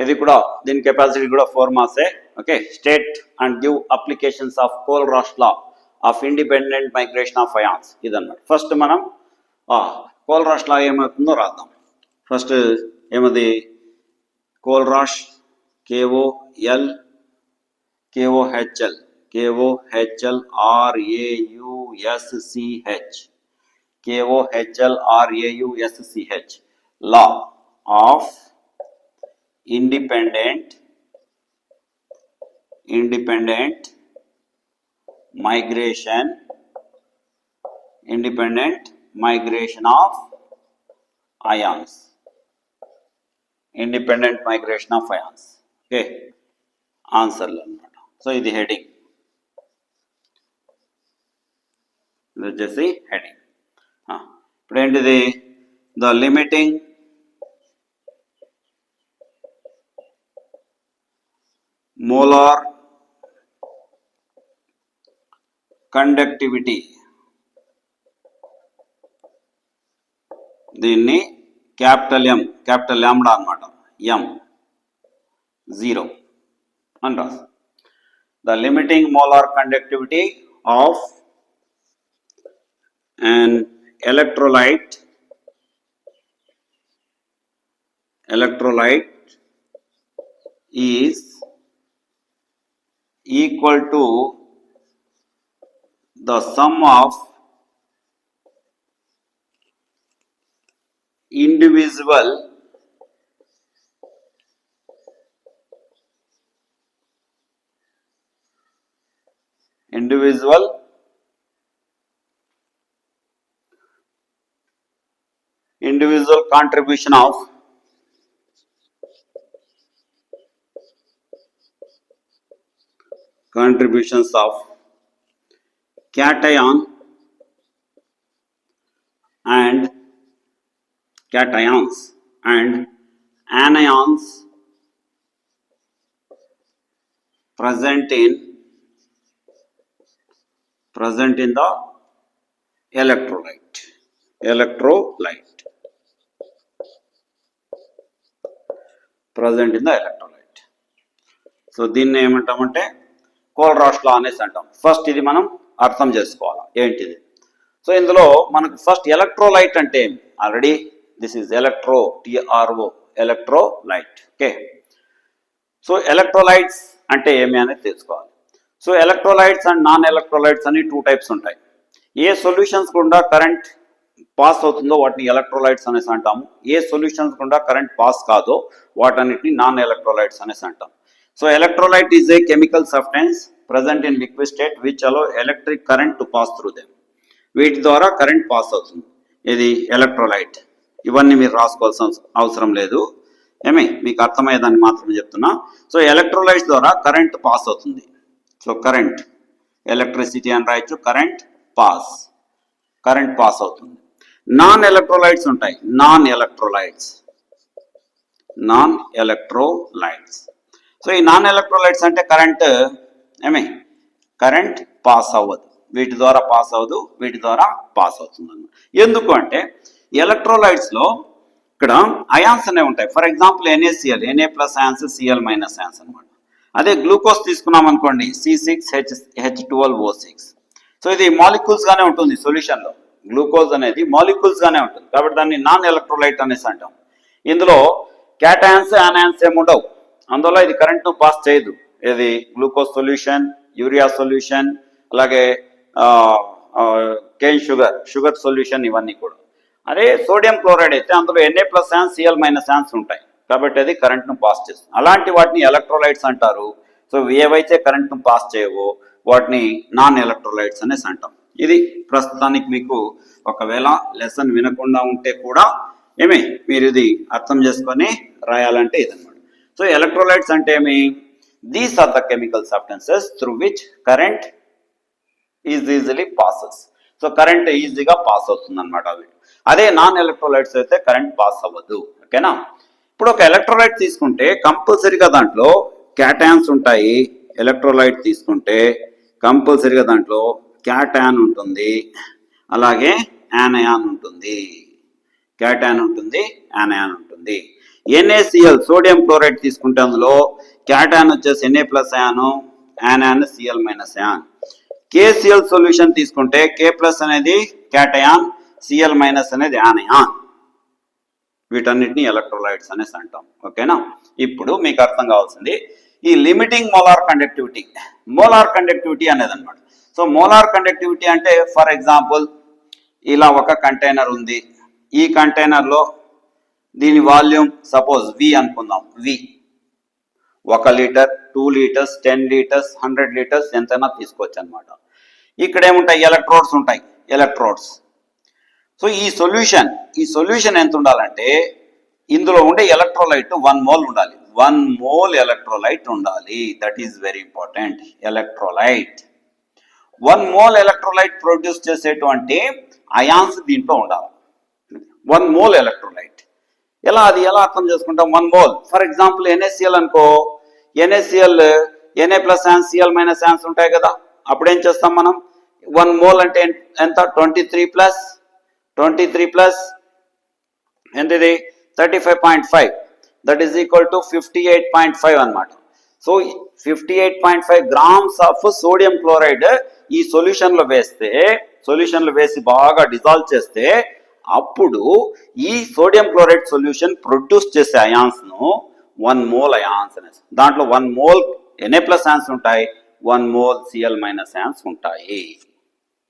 ఇది కూడా దీని కెపాసిటీ కూడా 4 మాసే. Okay, state and give applications of Kohlrausch law of independent migration of ions ఇదన్నమాట. ఫస్ట్ మనం కోల్రాష్ లా ఏమవుతుందో రాద్దాం. ఫస్ట్ ఏమది కోల్రాష్ KOL KOHL KOHL RAUSCH KOHL RAUSCH law of independent migration of ions. Independent migration of ions. Okay, ఆన్సర్లు అన్నమాట. So ఇది heading, ఇది వచ్చేసి హెడింగ్. ఇప్పుడు ఏంటిది? ద లిమిటింగ్ మోలార్ కండక్టివిటీ, దీన్ని క్యాపిటల్ M క్యాపిటల్ ల్యాండా అనమాట, M0 అని రాసు. The limiting molar conductivity of an electrolyte is equal to the sum of individual contributions of cations and anions present in the electrolyte. Present in the electrolyte. So దీన్ని ఏమంటామంటే కోల్రాష్ లా అనేసి అంటాం. First ఇది మనం అర్థం చేసుకోవాలి ఏంటిది. సో ఇందులో మనకు ఫస్ట్ ఎలక్ట్రోలైట్ అంటే ఏమి, already this is TRO electrolyte. Okay, so electrolytes అంటే ఏమి అనేది తెలుసుకోవాలి. So electrolytes and non electrolytes అని 2 టైప్స్ ఉంటాయి. ఏ సొల్యూషన్స్ గుండా కరెంట్ పాస్ అవుతుందో వాటిని ఎలక్ట్రోలైట్స్ అనేసి అంటాము. ఏ సొల్యూషన్స్ గుండా కరెంట్ పాస్ కాదో వాటన్నిటిని నాన్ ఎలక్ట్రోలైట్స్ అనేసి అంటాం. So electrolyte is a chemical substance present in liquid state which allow electric current to pass through them. వీటి ద్వారా కరెంట్ పాస్ అవుతుంది. ఇది ఎలక్ట్రోలైట్. ఇవన్నీ మీరు రాసుకోవాల్సిన అవసరం లేదు, మీకు అర్థమయ్యేదాన్ని మాత్రమే చెప్తున్నా. సో ఎలక్ట్రోలైట్స్ ద్వారా కరెంట్ పాస్ అవుతుంది. సో కరెంట్, ఎలక్ట్రిసిటీ అని రాయొచ్చు, కరెంట్ పాస్ అవుతుంది. నాన్ ఎలక్ట్రోలైట్స్ ఉంటాయి, నాన్ ఎలక్ట్రోలైట్స్. సో ఈ నాన్ ఎలక్ట్రోలైట్స్ అంటే కరెంట్ పాస్ అవ్వదు, వీటి ద్వారా పాస్ అవ్వదు, వీటి ద్వారా పాస్ అవుతుంది అన్నమాట. ఎందుకు అంటే ఎలక్ట్రోలైట్స్ లో ఇక్కడ అయాన్స్ అనేవి ఉంటాయి. For example NaCl, Na+ ions, Cl- ions అనమాట. అదే గ్లూకోజ్ తీసుకున్నాం అనుకోండి, C6H12O6. సో ఇది మాలిక్యూల్స్ గానే ఉంటుంది సొల్యూషన్ లో. గ్లూకోజ్ అనేది మాలిక్యూల్స్ గానే ఉంటుంది కాబట్టి దాన్ని నాన్ ఎలక్ట్రోలైట్ అనేసి అంటాం. ఇందులో క్యాటయాన్స్ యానయాన్స్ ఏముండవు, అందువల్ల ఇది కరెంట్ను పాస్ చేయదు. ఇది గ్లూకోజ్ సొల్యూషన్, యూరియా సొల్యూషన్, అలాగే కేన్ షుగర్ సొల్యూషన్, ఇవన్నీ కూడా. అదే సోడియం క్లోరైడ్ అయితే అందులో Na+ అయాన్స్, Cl- అయాన్స్ ఉంటాయి కాబట్టి అది కరెంట్ను పాస్ చేస్తుంది. అలాంటి వాటిని ఎలక్ట్రోలైట్స్ అంటారు. సో ఏవైతే కరెంట్ను పాస్ చేయవో వాటిని నాన్ ఎలక్ట్రోలైట్స్ అనేసి అంటాం. ఇది ప్రస్తుతానికి మీకు ఒకవేళ లెసన్ వినకుండా ఉంటే కూడా మీరు ఇది అర్థం చేసుకొని రాయాలంటే ఇదన్నమాట. సో ఎలక్ట్రోలైట్స్ అంటే ఏమి? These are the chemical substances through which current easily passes. So current ఈజీగా పాస్ అవుతుంది అనమాట. అదే నాన్ ఎలక్ట్రోలైట్స్ అయితే కరెంట్ పాస్ అవ్వదు. ఓకేనా? ఇప్పుడు ఒక ఎలక్ట్రోలైట్ తీసుకుంటే కంపల్సరీగా దాంట్లో క్యాటయాన్స్ ఉంటాయి. ఎలక్ట్రోలైట్ తీసుకుంటే కంపల్సరీగా దాంట్లో క్యాటయాన్ ఉంటుంది, అలాగే యానయాన్ ఉంటుంది. క్యాటయాన్ ఉంటుంది, యానయాన్ ఉంటుంది. NaCl సోడియం క్లోరైడ్ తీసుకుంటే అందులో క్యాటాన్ వచ్చేసి Na plus ion, anion Cl minus ion. KCl solution తీసుకుంటే K ప్లస్ అనేది క్యాటయాన్, Cl మైనస్ అనేది యానయాన్. వీటన్నిటిని ఎలక్ట్రోలైట్స్ అనేసి అంటాం. ఓకేనా? ఇప్పుడు మీకు అర్థం కావాల్సింది ఈ limiting molar conductivity. Molar conductivity అనేది అనమాట. సో మోలార్ కండక్టివిటీ అంటే ఫర్ ఎగ్జాంపుల్ ఇలా ఒక కంటైనర్ ఉంది. ఈ కంటైనర్లో దీని వాల్యూమ్ సపోజ్ V అనుకుందాం. V 1 litre, 2 litres, 10 litres, 100 litres ఎంతైనా తీసుకోవచ్చు అనమాట. ఇక్కడ ఏముంటాయి? ఎలక్ట్రోడ్స్ ఉంటాయి. ఎలక్ట్రోడ్స్. సో ఈ సొల్యూషన్ ఎంత ఉండాలంటే ఇందులో ఉండే ఎలక్ట్రోలైట్ 1 మోల్ ఉండాలి. 1 మోల్ ఎలక్ట్రోలైట్ ఉండాలి. That is very important. Electrolyte 1 mole electrolyte produce చేసేటువంటి అయాన్స్ దీంట్లో ఉండాలి. 1 మోల్ ఎలక్ట్రోలైట్. ఎలా అర్థం చేసుకుంటాం? 1 మోల్ ఫర్ ఎగ్జాంపుల్ NaCl అనుకో. NaCl Na plus yawns, Cl minus yawns ఉంటాయి కదా. అప్పుడు ఏం చేస్తాం మనం? 1 మోల్ అంటే ఎంత? 23 ప్లస్ ఎంతది? 35.5. దట్ ఈస్ ఈక్వల్ టు 58.5 అనమాట. So 58.5 grams of sodium chloride ఈ సొల్యూషన్లో వేసి బాగా డిజాల్వ్ చేస్తే అప్పుడు ఈ సోడియం క్లోరైడ్ సొల్యూషన్ ప్రొడ్యూస్ చేసే అయాన్స్ ను 1 మోల్ అయాన్స్ అనేసి. దాంట్లో 1 మోల్ Na ప్లస్ యాన్స్ ఉంటాయి, 1 మోల్ Cl మైనస్ యాన్స్ ఉంటాయి.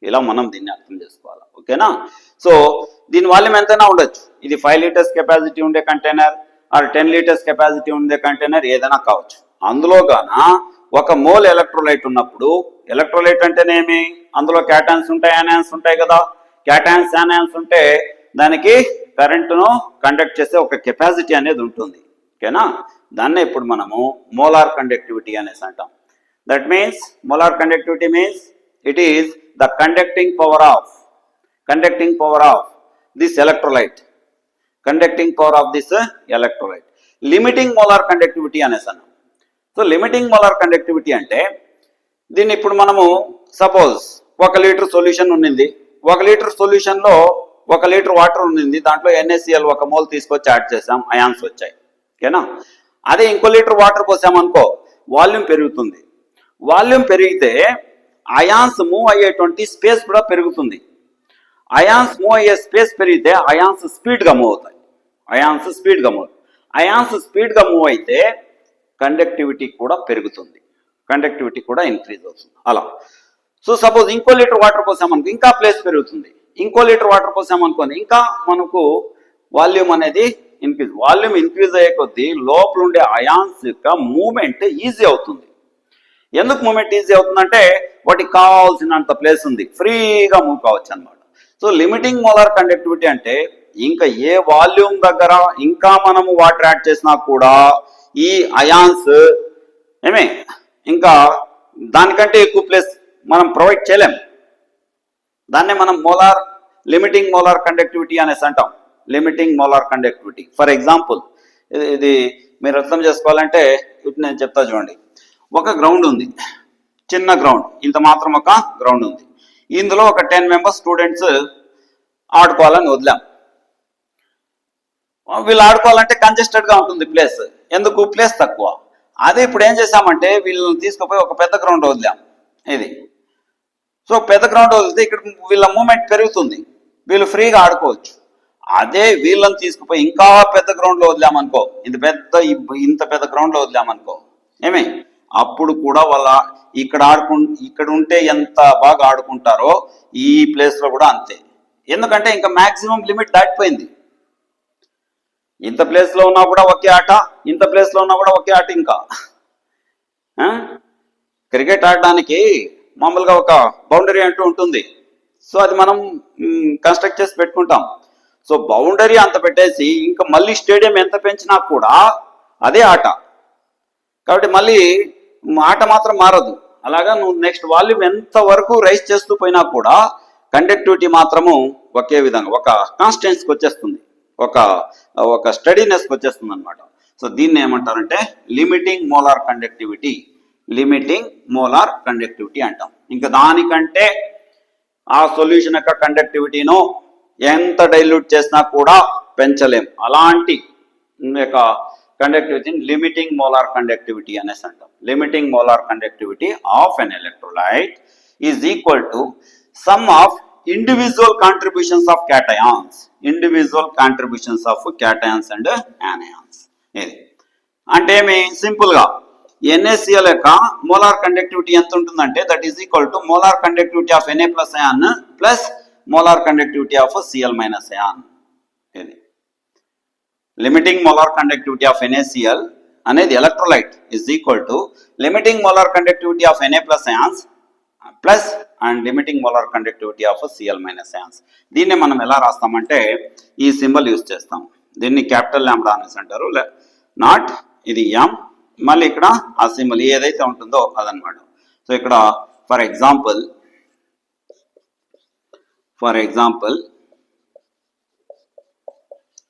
ఇలా మనం దీన్ని అర్థం చేసుకోవాలి. ఓకేనా? సో దీని వాల్యూమ్ ఎంతైనా ఉండొచ్చు. ఇది 5 లీటర్స్ కెపాసిటీ ఉండే కంటైనర్ ఆర్ 10 లీటర్స్ కెపాసిటీ ఉండే కంటైనర్ ఏదైనా కావచ్చు. అందులో గాన 1 మోల్ ఎలక్ట్రోలైట్ ఉన్నప్పుడు, ఎలక్ట్రోలైట్ అంటేనేమి? అందులో క్యాటాన్స్ ఉంటాయి, యానాన్స్ ఉంటాయి కదా. క్యాటాన్స్, యానాన్స్ ఉంటే దానికి కరెంటును కండక్ట్ చేసే ఒక కెపాసిటీ అనేది ఉంటుంది. ఓకేనా? దాన్నే ఇప్పుడు మనము మోలార్ కండక్టివిటీ అనేసి అంటాం. That means molar conductivity means it is the conducting power of this electrolyte. Limiting molar conductivity అనేసాను. సో లిమిటింగ్ మోలార్ కండక్టివిటీ అంటే దీన్ని ఇప్పుడు మనము సపోజ్ 1 లీటర్ సొల్యూషన్ ఉన్నింది. 1 లీటర్ సొల్యూషన్లో 1 లీటర్ వాటర్ ఉన్నింది. దాంట్లో NaCl 1 మోల్ తీసుకొచ్చి యాడ్ చేసాం, అయాన్స్ వచ్చాయి. ఓకేనా? అదే ఇంకో లీటర్ వాటర్ పోసామనుకో, వాల్యూమ్ పెరుగుతుంది. వాల్యూమ్ పెరిగితే అయాన్స్ మూవ్ అయ్యేటువంటి స్పేస్ కూడా పెరుగుతుంది. అయాన్స్ మూవ్ అయ్యే స్పేస్ పెరిగితే అయాన్స్ స్పీడ్గా మూవ్ అవుతాయి. అయాన్స్ స్పీడ్గా మూవ్ అయితే కండక్టివిటీ కూడా పెరుగుతుంది. కండక్టివిటీ కూడా ఇంక్రీజ్ అవుతుంది. అలా. సో సపోజ్ ఇంకో లీటర్ వాటర్ పోసామనుకో ఇంకా ప్లేస్ పెరుగుతుంది. ఇంకో లీటర్ వాటర్ పోసామనుకోని ఇంకా మనకు వాల్యూమ్ అనేది వాల్యూమ్ ఇంక్రీజ్ అయ్యే కొద్దీ లోపల ఉండే అయాన్స్ యొక్క మూవ్మెంట్ ఈజీ అవుతుంది. ఎందుకు మూవ్మెంట్ ఈజీ అవుతుందంటే వాటికి కావాల్సినంత ప్లేస్ ఉంది, ఫ్రీగా మూవ్ కావచ్చు అనమాట. సో లిమిటింగ్ మోలార్ కండక్టివిటీ అంటే ఇంకా ఏ వాల్యూమ్ దగ్గర ఇంకా మనము వాటర్ యాడ్ చేసినా కూడా ఈ అయాన్స్ ఇంకా దానికంటే ఎక్కువ ప్లేస్ మనం ప్రొవైడ్ చేయలేం. దాన్నే మనం లిమిటింగ్ మోలార్ కండక్టివిటీ అనేసి అంటాం. Limiting molar conductivity. For example ఇది మీరు అర్థం చేసుకోవాలంటే ఇటు నేను చెప్తా చూడండి. ఒక గ్రౌండ్ ఉంది, చిన్న గ్రౌండ్, ఇంత మాత్రం ఒక గ్రౌండ్ ఉంది. ఇందులో ఒక 10 మెంబర్స్ స్టూడెంట్స్ ఆడుకోవాలని వదిలాం. వీళ్ళు ఆడుకోవాలంటే కంజెస్టెడ్గా ఉంటుంది ప్లేస్. ఎందుకు? ప్లేస్ తక్కువ. అదే ఇప్పుడు ఏం చేసామంటే వీళ్ళని తీసుకుపోయి ఒక పెద్ద గ్రౌండ్ వదిలాం. ఇది సో పెద్ద గ్రౌండ్ వదిలితే ఇక్కడ వీళ్ళ మూమెంట్ పెరుగుతుంది, వీళ్ళు ఫ్రీగా ఆడుకోవచ్చు. అదే వీళ్ళని తీసుకుపోయి ఇంకా పెద్ద గ్రౌండ్లో వదిలామనుకో, ఇంత పెద్ద గ్రౌండ్లో వదిలామనుకో అప్పుడు కూడా వాళ్ళ ఇక్కడ ఉంటే ఎంత బాగా ఆడుకుంటారో ఈ ప్లేస్లో కూడా అంతే. ఎందుకంటే ఇంకా మాక్సిమం లిమిట్ దాటిపోయింది. ఇంత ప్లేస్లో ఉన్నా కూడా ఒకే ఆట, ఇంత ప్లేస్లో ఉన్నా కూడా ఒకే ఆట. ఇంకా క్రికెట్ ఆడడానికి మామూలుగా ఒక బౌండరీ అంటూ ఉంటుంది. సో అది మనం కన్స్ట్రక్ట్ చేసి పెట్టుకుంటాం. సో బౌండరీ అంత పెట్టేసి ఇంకా మళ్ళీ స్టేడియం ఎంత పెంచినా కూడా అదే ఆట. కాబట్టి మళ్ళీ ఆట మాత్రం మారదు. అలాగా నువ్వు నెక్స్ట్ వాల్యూమ్ ఎంత వరకు రైజ్ చేస్తూ పోయినా కూడా కండక్టివిటీ మాత్రము ఒకే విధంగా ఒక కాన్స్టెన్స్కి వచ్చేస్తుంది, ఒక స్టడీనెస్కి వచ్చేస్తుంది అనమాట. సో దీన్ని ఏమంటారంటే లిమిటింగ్ మోలార్ కండక్టివిటీ అంటాం. ఇంకా దానికంటే ఆ సొల్యూషన్ యొక్క కండక్టివిటీను ఎంత డైల్యూట్ చేసినా కూడా పెంచలేం. అలాంటి యొక్క కండక్టివిటీని లిమిటింగ్ మోలార్ కండక్టివిటీ అనేసి అంటాం. Limiting molar conductivity of an electrolyte is equal to sum of individual contributions of cations, individual contributions of cations and anions. ఇది అంటే ఏమి సింపుల్గా NaCl యొక్క మోలార్ కండక్టివిటీ ఎంత ఉంటుందంటే that is equal to molar conductivity of Na plus ion plus molar conductivity of Cl minus ion. ఇది limiting molar conductivity of NaCl అనేది electrolyte is equal to limiting molar conductivity of Na plus ions plus and limiting molar conductivity of Cl minus ions. దీన్ని మనం ఎలా రాస్తామంటే ఈ symbol use చేస్తాం. దీన్ని capital lambda అనేసి అంటారు. నాట్ ఇది m, మళ్ళీ ఇక్కడ ఆ సింబల్ ఏదైతే ఉంటుందో అదనమాట. సో ఇక్కడ ఫర్ ఎగ్జాంపుల్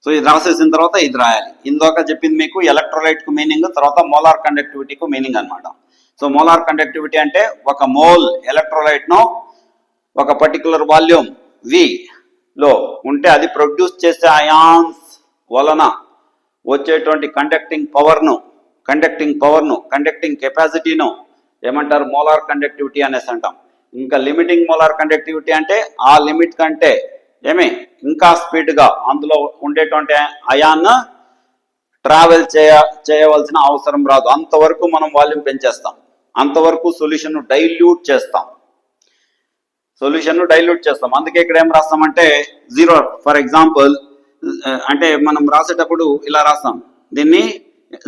సో ఇది రాసేసిన తర్వాత ఇది రాయాలి. ఇందాక చెప్పింది మీకు ఎలక్ట్రోలైట్ కు మీనింగ్, తర్వాత మోలార్ కండక్టివిటీకు మీనింగ్ అనమాట. సో మోలార్ కండక్టివిటీ అంటే ఒక మోల్ ఎలక్ట్రోలైట్ ను ఒక పర్టికులర్ వాల్యూమ్ V లో ఉంటే అది ప్రొడ్యూస్ చేసే అయాన్స్ వలన వచ్చేటువంటి కండక్టింగ్ పవర్ను కండక్టింగ్ కెపాసిటీను ఏమంటారు? మోలార్ కండక్టివిటీ అనేసి అంటాం. ఇంకా లిమిటింగ్ మోలార్ కండక్టివిటీ అంటే ఆ లిమిట్ కంటే ఇంకా స్పీడ్గా అందులో ఉండేటువంటి అయాన్ ట్రావెల్ చేయవలసిన అవసరం రాదు. అంతవరకు మనం వాల్యూమ్ పెంచేస్తాం, అంతవరకు సొల్యూషన్ డైల్యూట్ చేస్తాం. అందుకే ఇక్కడ ఏం రాస్తామంటే 0. ఫర్ ఎగ్జాంపుల్ అంటే మనం రాసేటప్పుడు ఇలా రాస్తాం, దీన్ని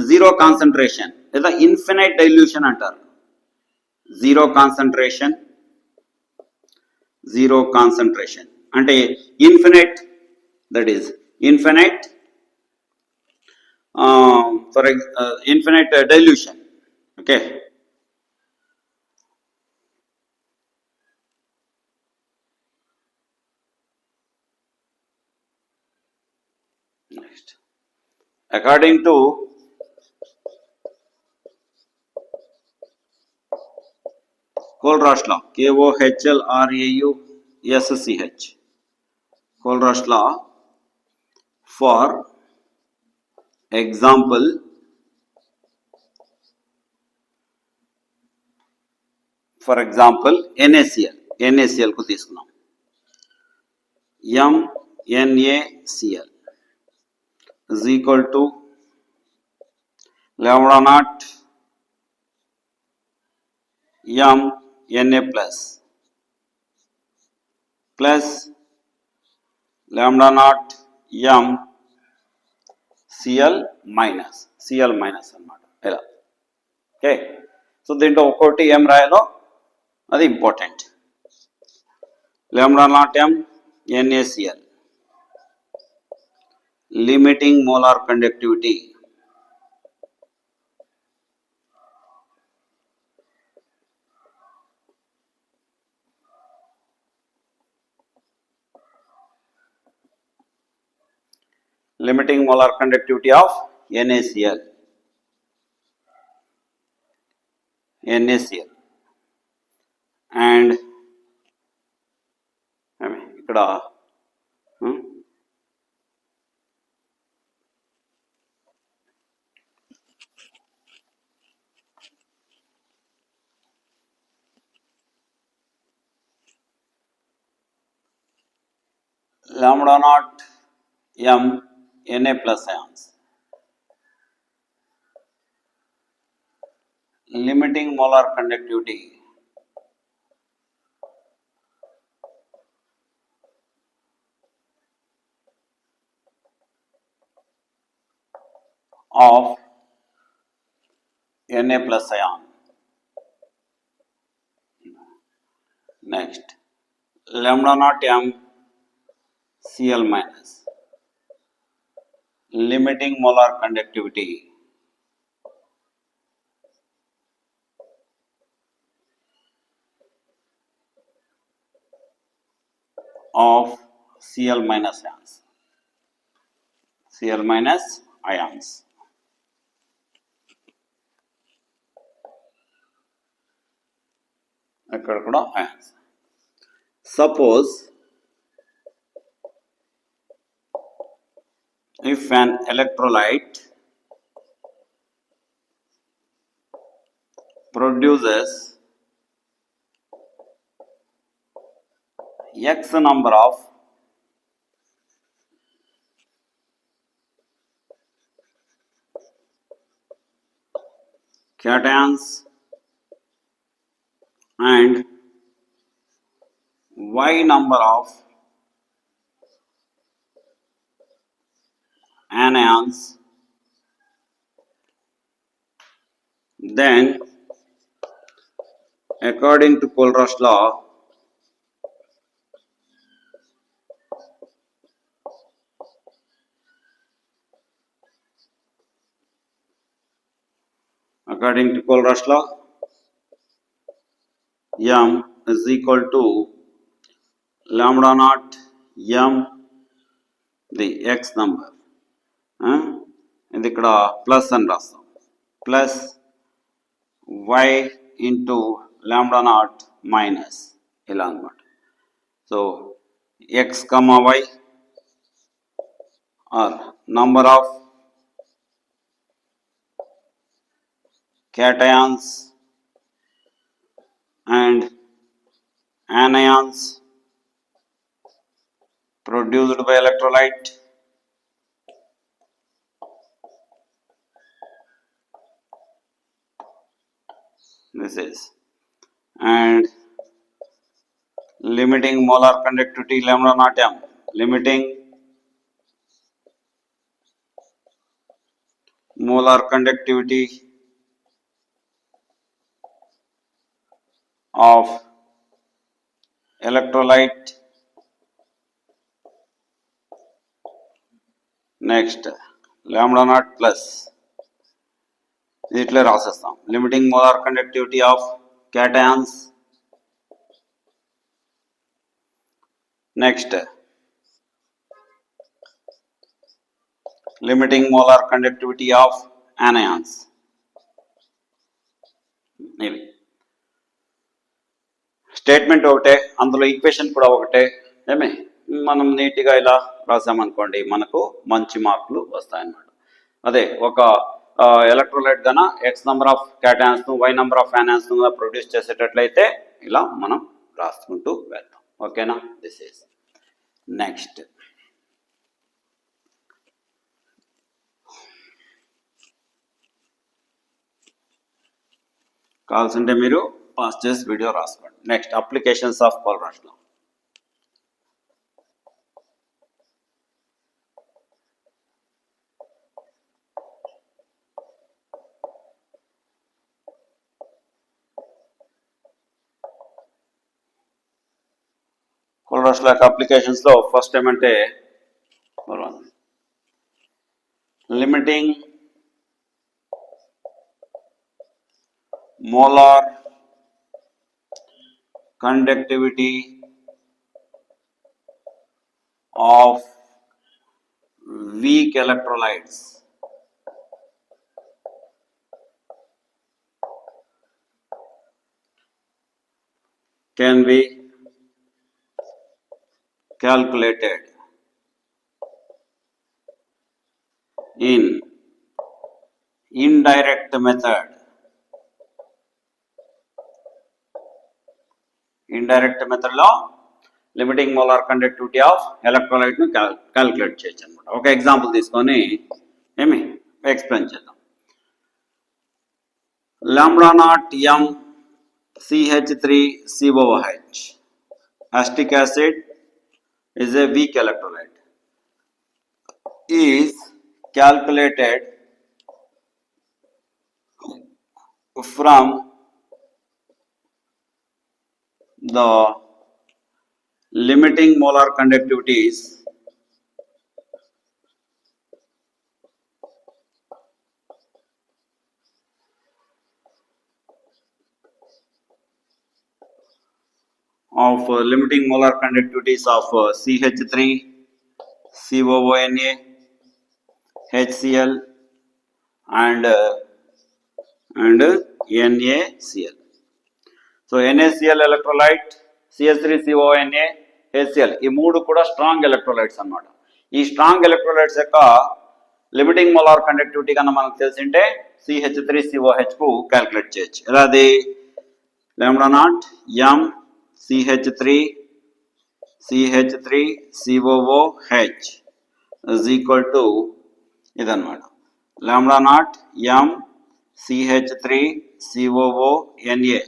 0 కాన్సన్ట్రేషన్ లేదా ఇన్ఫినైట్ డైల్యూషన్ అంటారు. 0 కాన్సన్ట్రేషన్ అంటే infinite, that is infinite infinite dilution. Okay, next according to Kohlrausch law, Kohlrausch, Kohlrausch law, for example NaCl కు తీసుకున్నాం. MnACl is equal to lambda naught Na plus lambda naught Cl minus అన్నమాట. ఇలా okay. So దీంట్లో ఒక్కోటి ఏం రాయాలో అది important. lambda naught NaCl limiting molar conductivity of NaCl and ఇక్కడ lambda naught Na plus ions limiting molar conductivity of Na plus ion. Next, lambda naught Cl minus limiting molar conductivity of Cl minus ions. ఇక్కడ కూడా ions. Suppose if an electrolyte produces X number of cations and Y number of anions, then according to Kohlrausch law, M is equal to lambda naught M the X number. ఇది ఇక్కడ plus అని రాస్తాం, plus y into lambda not minus ఇలా అనమాట. So x comma y are number of cations and anions produced by electrolyte. This is, and limiting molar conductivity lambda naught m, limiting molar conductivity of electrolyte. Next lambda naught plus ఇట్లా రాసేస్తాం, limiting molar conductivity of cations. Next limiting molar conductivity of anions. ఇవి statement ఒకటే, అందులో equation కూడా ఒకటే. ఏమే మనం నీట్గా ఇలా రాసామనుకోండి మనకు మంచి మార్కులు వస్తాయన్నమాట. అదే ఒక ఎలక్ట్రోలైట్ గన x number of cations y number of anions produce చేసేటట్లయితే ఇలా మనం రాసుకుంటూ వెళ్తాం. ఓకేనా? This is next. కావాల్సింటే మీరు పాస్ చేసి వీడియో రాసుకోండి. Next applications of Kohlrausch law. Kohlrausch law applications లో ఫస్ట్ ఏమంటే limiting molar conductivity of weak electrolytes. Can be calculated in indirect method. Indirect మెథడ్లో లిమిటింగ్ మోలార్ కండక్టివిటీ ఆఫ్ ఎలక్ట్రోలైట్ను calculate చేయొచ్చు అనమాట. ఒక ఎగ్జాంపుల్ తీసుకొని ఏమి ఎక్స్ప్లెయిన్ చేద్దాం. Lambda naught m CH3COOH acetic acid is a weak electrolyte, is calculated from the limiting molar conductivities of limiting molar conductivities of CH3, COONA, HCl and NaCl. So NaCl electrolyte, CH3CONA, HCl ఈ మూడు కూడా strong electrolytes అన్నమాట. ఈ strong electrolytes యొక్క limiting molar conductivity కన్నా మనకు తెలిసింటే CH3COH కు calculate చేయొచ్చు. ఎలా అది λ0 m CH3COOH is equal to ఇదన్నమాట λ0 m CH3COONA.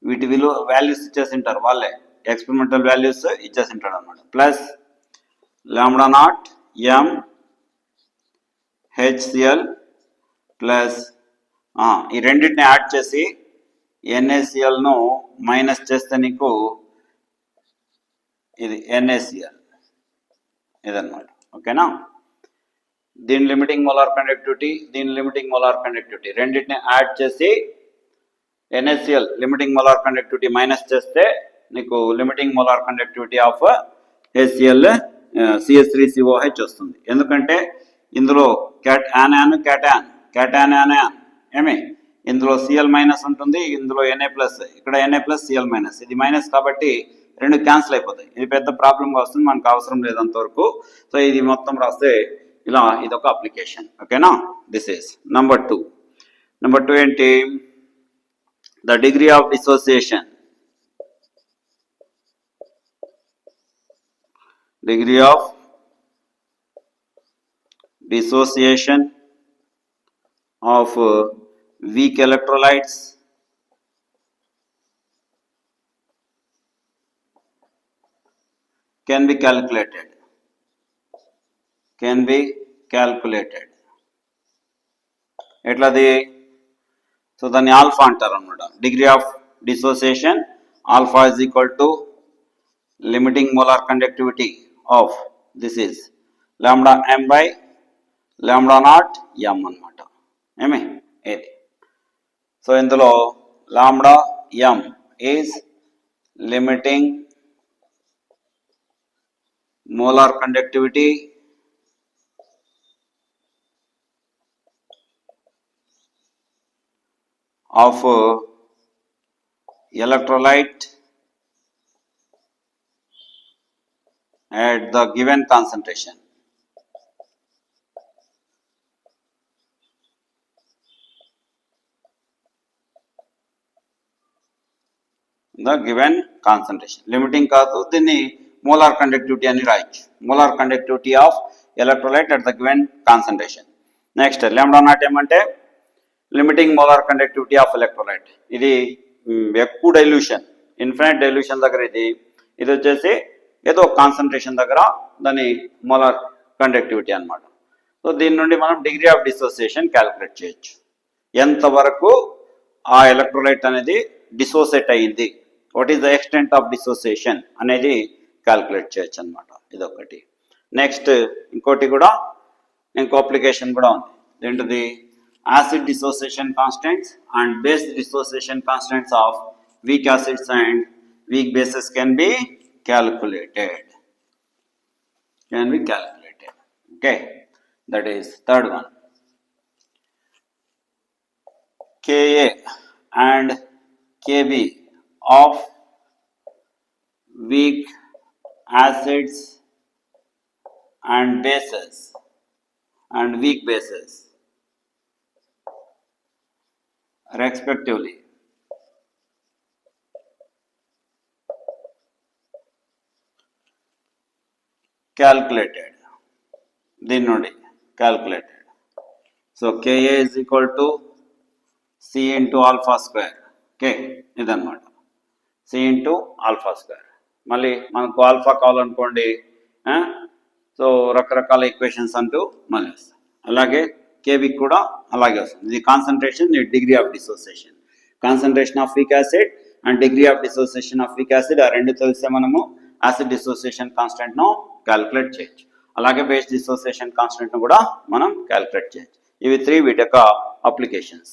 వీటి విలువ వాల్యూస్ ఇచ్చేసి ఉంటారు వాళ్ళే, ఎక్స్పెరిమెంటల్ వాల్యూస్ ఇచ్చేసి ఉంటాడు అనమాట. ప్లస్ λ0 m HCl ప్లస్ ఈ రెండింటిని యాడ్ చేసి NaCl ను మైనస్ చేస్తే నీకు ఇది NaCl ఇదన్నమాట. ఓకేనా? దీని లిమిటింగ్ మోలార్ కండక్టివిటీ, దీని లిమిటింగ్ మోలార్ కండక్టివిటీ రెండింటిని యాడ్ చేసి NaCl limiting molar conductivity minus చేస్తే నీకు limiting molar conductivity of HCl CH3COH వస్తుంది. ఎందుకంటే ఇందులో క్యాటాన్ ఏమి ఇందులో Cl మైనస్ ఉంటుంది, ఇందులో Na ప్లస్, ఇక్కడ Na ప్లస్ Cl మైనస్, ఇది మైనస్ కాబట్టి రెండు క్యాన్సిల్ అయిపోతాయి. ఇది పెద్ద ప్రాబ్లంగా వస్తుంది, మనకు అవసరం లేదు అంతవరకు. సో ఇది మొత్తం రాస్తే ఇలా ఇదొక అప్లికేషన్. ఓకేనా? This is number 2. నెంబర్ 2 ఏంటి? The degree of dissociation. Degree of dissociation of weak electrolytes can be calculated. ఎట్లది? సో దాన్ని ఆల్ఫా అంటారు అన్నమాట. Degree of dissociation alpha is equal to limiting molar conductivity of this is lambda m by lambda naught m అన్నమాట. ఏమి ఇది? So ఇందులో lambda m is limiting molar conductivity of electrolyte at the given concentration. The given concentration. Limiting కాదు, దీన్ని molar conductivity అని రాయొచ్చు. Molar conductivity of electrolyte at the given concentration. Next λ0 ఏమంటే limiting molar conductivity of electrolyte. ఇది ఎక్కువ dilution, infinite dilution దగ్గర ఇది వచ్చేసి ఏదో కాన్సన్ట్రేషన్ దగ్గర దాని మోలార్ కండక్టివిటీ అన్నమాట. సో దీని నుండి మనం డిగ్రీ ఆఫ్ డిసోసియేషన్ క్యాలిక్యులేట్ చేయొచ్చు. ఎంతవరకు ఆ ఎలక్ట్రోలైట్ అనేది డిసోసియేట్ అయ్యింది, what is the extent of dissociation అనేది క్యాలిక్యులేట్ చేయొచ్చు అనమాట. ఇదొకటి. నెక్స్ట్ ఇంకోటి కూడా, ఇంకో అప్లికేషన్ కూడా ఉంది. ఏంటిది? Acid dissociation constants and base dissociation constants of week acids and weak bases can be calculated. Okay, that is third one. Ka and Kb of weak acids and bases and weak bases respectively calculated. దీని నుండి calculated. So Ka is equal to C into alpha square. Okay, ఇదన్నమాట. C into alpha square. మళ్ళీ మనకు alpha కావాలనుకోండి, so రకరకాల equations అంటూ మళ్ళీ వస్తాయి. అలాగే Kb కూడా అలాగే వస్తుంది. ఇది concentration, degree of dissociation. Concentration of weak acid and degree of dissociation of weak acid, ఆ రెండు తెలిస్తే మనము యాసిడ్ డిసోసియేషన్ కాన్స్టెంట్ ను క్యాలిక్యులేట్ చేయొచ్చు. అలాగే బేస్ డిసోసియేషన్ కాన్స్టెంట్ ను కూడా మనం క్యాలిక్యులేట్ చేయొచ్చు. ఇవి 3 వీటి యొక్క అప్లికేషన్స్.